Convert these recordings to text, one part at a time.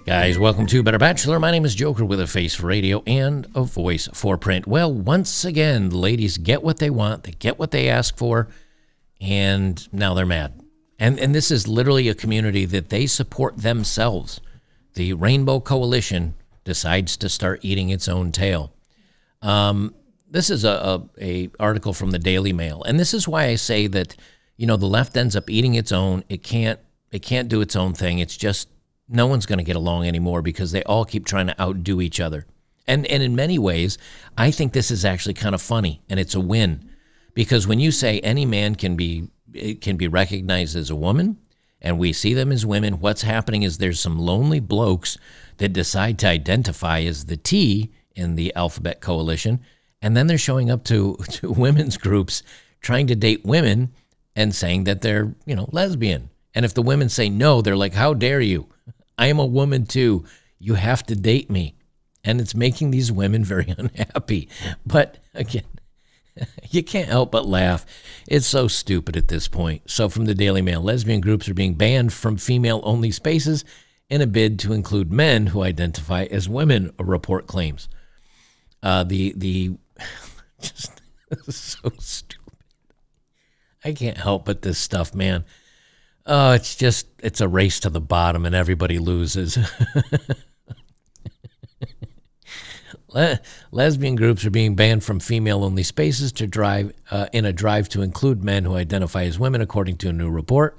Guys, welcome to Better Bachelor. My name is Joker with a face for radio and a voice for print. Well, once again, ladies get what they want. They get what they ask for, and now they're mad. And this is literally a community that they support themselves. The Rainbow Coalition decides to start eating its own tail. This is a article from the Daily Mail, and this is why I say that, you know, the left ends up eating its own. It can't do its own thing. It's just no one's going to get along anymore because they all keep trying to outdo each other. And in many ways, I think this is actually kind of funny, and it's a win, because when you say any man can be recognized as a woman, and we see them as women, what's happening is there's some lonely blokes that decide to identify as the T in the Alphabet Coalition, and then they're showing up to women's groups trying to date women and saying that they're, you know, lesbian. And if the women say no, they're like, how dare you? I am a woman too. You have to date me. And it's making these women very unhappy. But again, you can't help but laugh. It's so stupid at this point. So from the Daily Mail, lesbian groups are being banned from female-only spaces in a bid to include men who identify as women, a report claims. Just so stupid. I can't help but this stuff, man. Oh, it's a race to the bottom and everybody loses. Lesbian groups are being banned from female-only spaces to drive in a drive to include men who identify as women, according to a new report.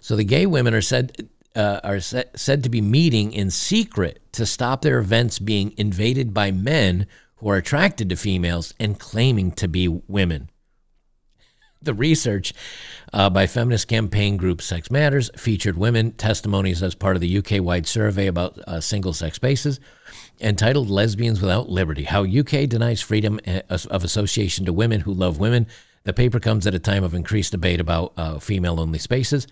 So the gay women are said to be meeting in secret to stop their events being invaded by men who are attracted to females and claiming to be women. The research by feminist campaign group Sex Matters featured women testimonies as part of the UK-wide survey about single-sex spaces, entitled Lesbians Without Liberty, How UK Denies Freedom of Association to Women Who Love Women. The paper comes at a time of increased debate about female-only spaces.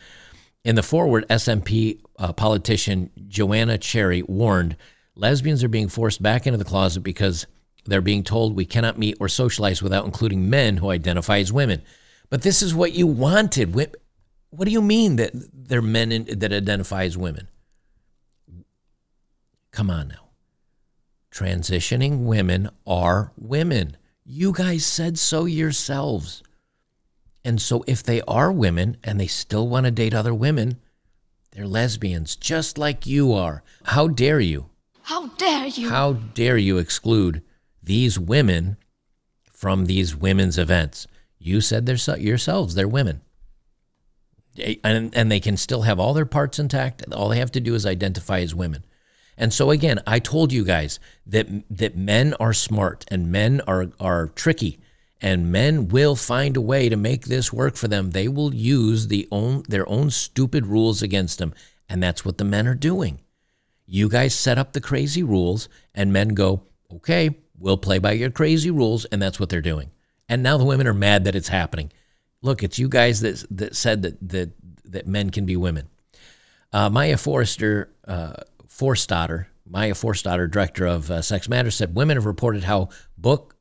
In the foreword, SNP politician Joanna Cherry warned, lesbians are being forced back into the closet because they're being told we cannot meet or socialize without including men who identify as women. But this is what you wanted. What do you mean that they're men that identify as women? Come on now. Transitioning women are women. You guys said so yourselves. And so if they are women and they still want to date other women, they're lesbians, just like you are. How dare you? How dare you? How dare you exclude these women from these women's events? You said yourselves they're women. And they can still have all their parts intact. All they have to do is identify as women. And so, again, I told you guys that men are smart and men are tricky, and men will find a way to make this work for them. They will use their own stupid rules against them, and that's what the men are doing. You guys set up the crazy rules, and men go, okay, we'll play by your crazy rules, and that's what they're doing. And now the women are mad that it's happening. Look, it's you guys that said that men can be women. Maya Forstater, director of Sex Matters, said women have reported how book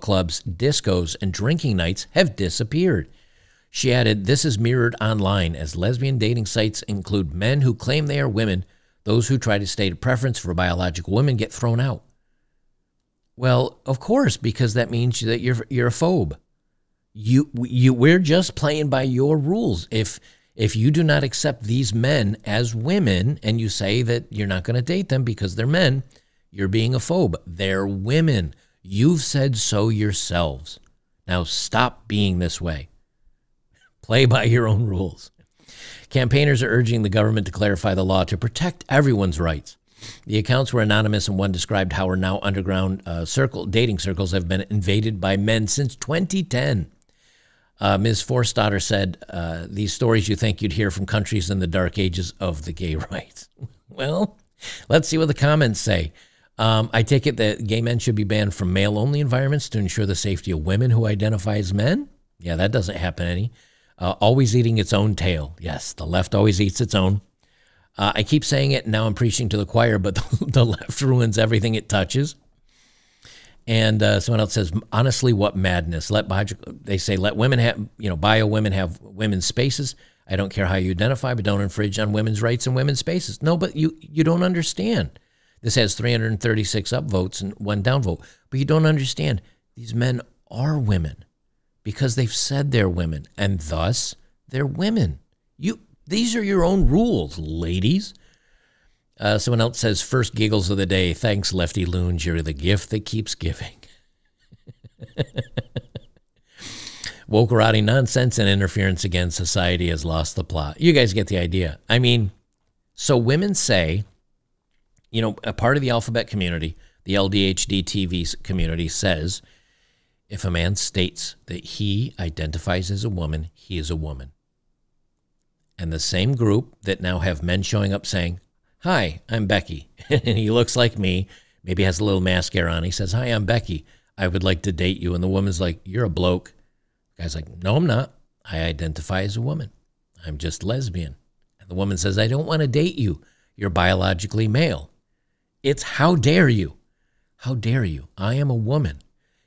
clubs, discos, and drinking nights have disappeared. She added, this is mirrored online as lesbian dating sites include men who claim they are women. Those who try to state a preference for biological women get thrown out. Well, of course, because that means that you're a phobe. We're just playing by your rules. If you do not accept these men as women and you say that you're not going to date them because they're men, you're being a phobe. They're women. You've said so yourselves. Now stop being this way. Play by your own rules. Campaigners are urging the government to clarify the law to protect everyone's rights. The accounts were anonymous, and one described how our now underground dating circles have been invaded by men since 2010. Ms. Forstater said, these stories you think you'd hear from countries in the dark ages of the gay rights. Well, let's see what the comments say. I take it that gay men should be banned from male-only environments to ensure the safety of women who identify as men. Yeah, that doesn't happen any. Always eating its own tail. Yes, the left always eats its own. I keep saying it, now I'm preaching to the choir, but the left ruins everything it touches. And someone else says, honestly, what madness. They say let women have, bio women have women's spaces. I don't care how you identify, but don't infringe on women's rights and women's spaces. No, but you don't understand. This has 336 upvotes and 1 downvote. But you don't understand. These men are women because they've said they're women, and thus they're women. These are your own rules, ladies. Someone else says, first giggles of the day. Thanks, Lefty Loons. You're the gift that keeps giving. Wokerati nonsense and interference against society has lost the plot. You guys get the idea. I mean, so women say, you know, a part of the alphabet community, the LDHDTV community says, if a man states that he identifies as a woman, he is a woman. And the same group that now have men showing up saying, hi, I'm Becky. And he looks like me, maybe has a little mascara on. He says, hi, I'm Becky. I would like to date you. And the woman's like, you're a bloke. The guy's like, no, I'm not. I identify as a woman. I'm just lesbian. And the woman says, I don't want to date you. You're biologically male. It's how dare you? How dare you? I am a woman.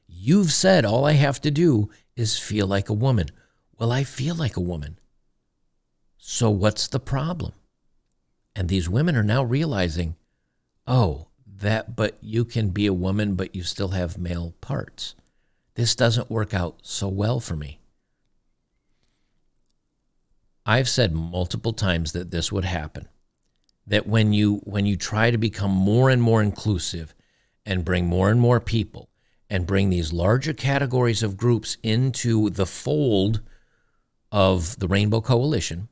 You've said all I have to do is feel like a woman. Well, I feel like a woman. So what's the problem? And these women are now realizing, oh, but you can be a woman, but you still have male parts. This doesn't work out so well for me. I've said multiple times that this would happen, that when you try to become more and more inclusive and bring more and more people and bring these larger categories of groups into the fold of the Rainbow Coalition,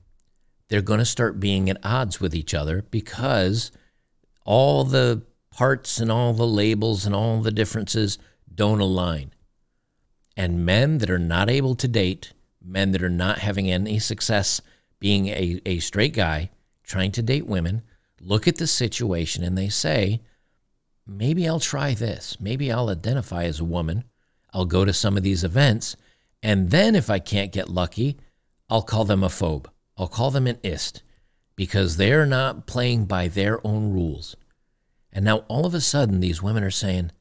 they're going to start being at odds with each other because all the parts and all the labels and all the differences don't align. And men that are not able to date, men that are not having any success being a straight guy trying to date women, look at the situation and they say, maybe I'll try this. Maybe I'll identify as a woman. I'll go to some of these events. And then if I can't get lucky, I'll call them a phobe. I'll call them an ist because they're not playing by their own rules. And now all of a sudden these women are saying,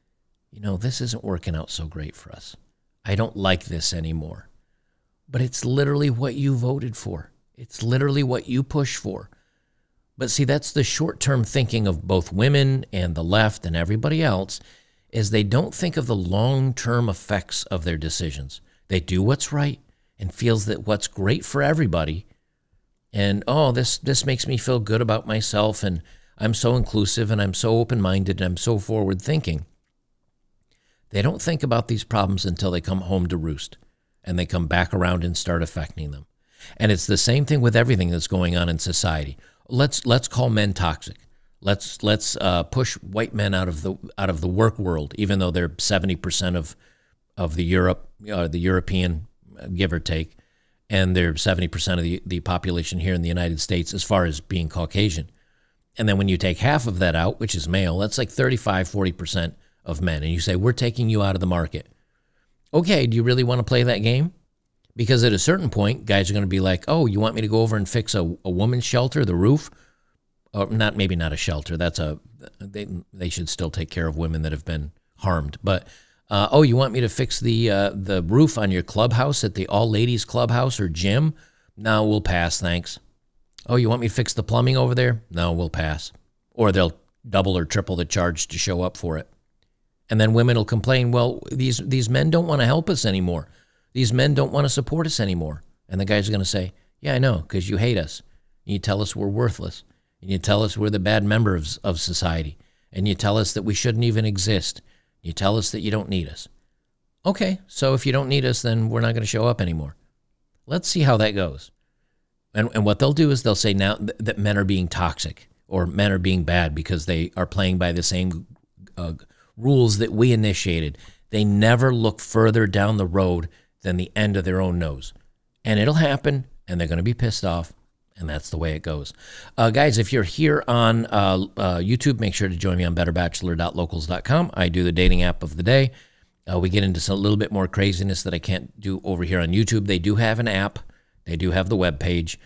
you know, this isn't working out so great for us. I don't like this anymore. But it's literally what you voted for. It's literally what you push for. But see, that's the short-term thinking of both women and the left and everybody else, is they don't think of the long-term effects of their decisions. They do what's right and feels that what's great for everybody. And, oh, this makes me feel good about myself, and I'm so inclusive, and I'm so open-minded, and I'm so forward-thinking. They don't think about these problems until they come home to roost, and they come back around and start affecting them. And it's the same thing with everything that's going on in society. Let's call men toxic. Let's push white men out of the work world, even though they're 70% of the European, give or take, and they're 70% of the population here in the United States as far as being Caucasian. And then when you take half of that out, which is male, that's like 35–40% of men. And you say, we're taking you out of the market. Okay, do you really want to play that game? Because at a certain point, guys are going to be like, oh, you want me to go over and fix a woman's shelter, the roof? Or maybe not a shelter. That's they should still take care of women that have been harmed. But, oh, you want me to fix the roof on your clubhouse at the all-ladies clubhouse or gym? No, we'll pass, thanks. Oh, you want me to fix the plumbing over there? No, we'll pass. Or they'll double or triple the charge to show up for it. And then women will complain, well, these men don't want to help us anymore. These men don't want to support us anymore. And the guys are going to say, yeah, I know, because you hate us. And you tell us we're worthless. And you tell us we're the bad members of society. And you tell us that we shouldn't even exist. You tell us that you don't need us. Okay, so if you don't need us, then we're not going to show up anymore. Let's see how that goes. And what they'll do is they'll say now that men are being toxic or men are being bad because they are playing by the same rules that we initiated. They never look further down the road than the end of their own nose. And it'll happen, and they're going to be pissed off, and that's the way it goes. Guys, if you're here on YouTube, make sure to join me on betterbachelor.locals.com. I do the dating app of the day. We get into a little bit more craziness that I can't do over here on YouTube. They do have an app. They do have the web page.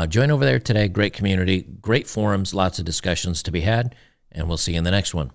Join over there today. Great community, great forums, lots of discussions to be had, and we'll see you in the next one.